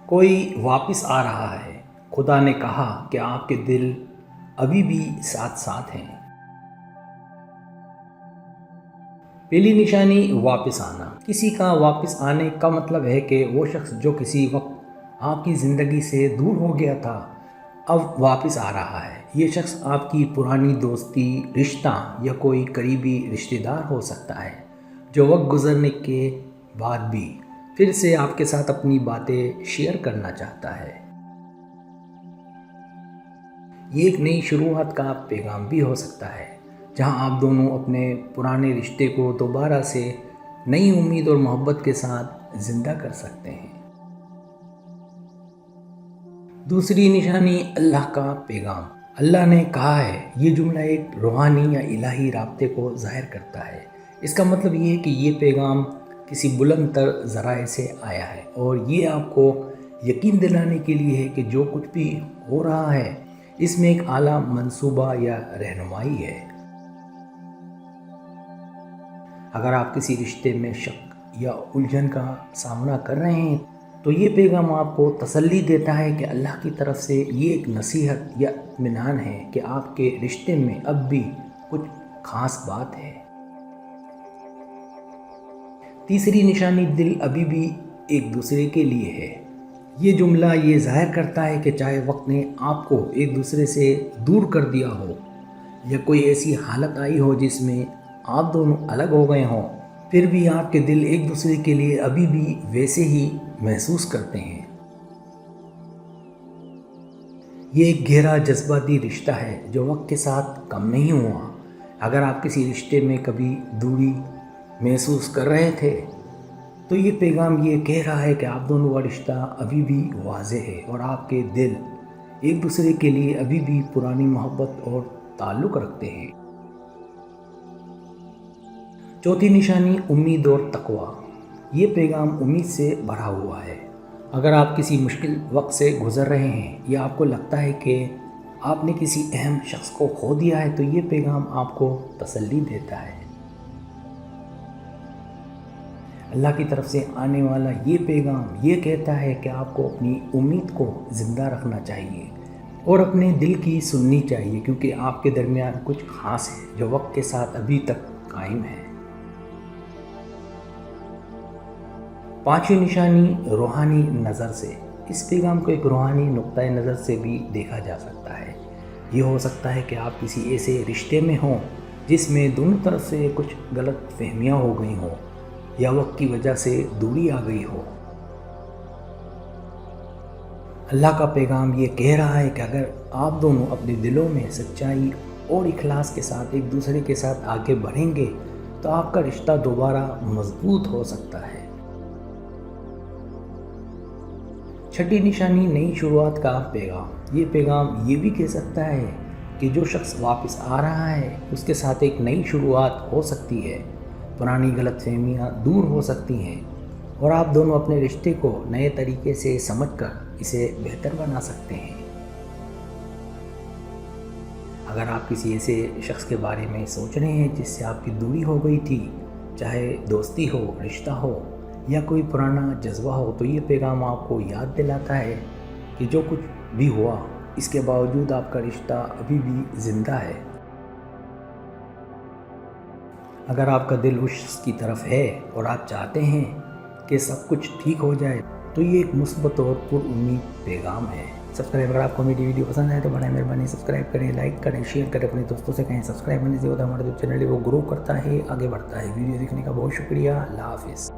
کوئی واپس آ رہا ہے۔ خدا نے کہا کہ آپ کے دل ابھی بھی ساتھ ساتھ ہیں۔ پہلی نشانی واپس آنا۔ کسی کا واپس آنے کا مطلب ہے کہ وہ شخص جو کسی وقت آپ کی زندگی سے دور ہو گیا تھا اب واپس آ رہا ہے۔ یہ شخص آپ کی پرانی دوستی، رشتہ یا کوئی قریبی رشتہ دار ہو سکتا ہے جو وقت گزرنے کے بعد بھی پھر سے آپ کے ساتھ اپنی باتیں شیئر کرنا چاہتا ہے۔ یہ ایک نئی شروعات کا پیغام بھی ہو سکتا ہے جہاں آپ دونوں اپنے پرانے رشتے کو دوبارہ سے نئی امید اور محبت کے ساتھ زندہ کر سکتے ہیں۔ دوسری نشانی اللہ کا پیغام۔ اللہ نے کہا ہے۔ یہ جملہ ایک روحانی یا الہی رابطے کو ظاہر کرتا ہے۔ اس کا مطلب یہ ہے کہ یہ پیغام کسی بلند تر ذرائع سے آیا ہے اور یہ آپ کو یقین دلانے کے لیے ہے کہ جو کچھ بھی ہو رہا ہے اس میں ایک اعلیٰ منصوبہ یا رہنمائی ہے۔ اگر آپ کسی رشتے میں شک یا الجھن کا سامنا کر رہے ہیں تو یہ پیغام آپ کو تسلی دیتا ہے کہ اللہ کی طرف سے یہ ایک نصیحت یا اطمینان ہے کہ آپ کے رشتے میں اب بھی کچھ خاص بات ہے۔ تیسری نشانی دل ابھی بھی ایک دوسرے کے لیے ہے۔ یہ جملہ یہ ظاہر کرتا ہے کہ چاہے وقت نے آپ کو ایک دوسرے سے دور کر دیا ہو یا کوئی ایسی حالت آئی ہو جس میں آپ دونوں الگ ہو گئے ہوں، پھر بھی آپ کے دل ایک دوسرے کے لیے ابھی بھی ویسے ہی محسوس کرتے ہیں۔ یہ ایک گہرا جذباتی رشتہ ہے جو وقت کے ساتھ کم نہیں ہوا۔ اگر آپ کسی رشتے میں کبھی دوری محسوس کر رہے تھے تو یہ پیغام یہ کہہ رہا ہے کہ آپ دونوں کا رشتہ ابھی بھی واضح ہے اور آپ کے دل ایک دوسرے کے لیے ابھی بھی پرانی محبت اور تعلق رکھتے ہیں۔ چوتھی نشانی امید اور تقویٰ۔ یہ پیغام امید سے بھرا ہوا ہے۔ اگر آپ کسی مشکل وقت سے گزر رہے ہیں یا آپ کو لگتا ہے کہ آپ نے کسی اہم شخص کو کھو دیا ہے تو یہ پیغام آپ کو تسلی دیتا ہے۔ اللہ کی طرف سے آنے والا یہ پیغام یہ کہتا ہے کہ آپ کو اپنی امید کو زندہ رکھنا چاہیے اور اپنے دل کی سننی چاہیے کیونکہ آپ کے درمیان کچھ خاص ہے جو وقت کے ساتھ ابھی تک قائم ہے۔ پانچویں نشانی روحانی نظر سے۔ اس پیغام کو ایک روحانی نقطۂ نظر سے بھی دیکھا جا سکتا ہے۔ یہ ہو سکتا ہے کہ آپ کسی ایسے رشتے میں ہوں جس میں دونوں طرف سے کچھ غلط فہمیاں ہو گئی ہوں یا وقت کی وجہ سے دوری آ گئی ہو۔ اللہ کا پیغام یہ کہہ رہا ہے کہ اگر آپ دونوں اپنے دلوں میں سچائی اور اخلاص کے ساتھ ایک دوسرے کے ساتھ آگے بڑھیں گے تو آپ کا رشتہ دوبارہ مضبوط ہو سکتا ہے۔ چھٹی نشانی نئی شروعات کا پیغام۔ یہ پیغام یہ بھی کہہ سکتا ہے کہ جو شخص واپس آ رہا ہے اس کے ساتھ ایک نئی شروعات ہو سکتی ہے، پرانی غلط فہمیاں دور ہو سکتی ہیں اور آپ دونوں اپنے رشتے کو نئے طریقے سے سمجھ کر اسے بہتر بنا سکتے ہیں۔ اگر آپ کسی ایسے شخص کے بارے میں سوچ رہے ہیں جس سے آپ کی دوری ہو گئی تھی، چاہے دوستی ہو، رشتہ ہو یا کوئی پرانا جذبہ ہو، تو یہ پیغام آپ کو یاد دلاتا ہے کہ جو کچھ بھی ہوا اس کے باوجود آپ کا رشتہ ابھی بھی زندہ ہے۔ اگر آپ کا دل اس شخص کی طرف ہے اور آپ چاہتے ہیں کہ سب کچھ ٹھیک ہو جائے تو یہ ایک مثبت اور پر امید پیغام ہے۔ سبسکرائب اگر آپ کو میری ویڈیو پسند آئے تو بڑا مہربانی سبسکرائب کریں، لائک کریں، شیئر کریں، اپنے دوستوں سے کہیں۔ سبسکرائب کرنے سے ہوتا ہے ہمارا جو چینل ہے وہ گرو کرتا ہے، آگے بڑھتا ہے۔ ویڈیو دیکھنے کا بہت شکریہ۔ اللہ حافظ۔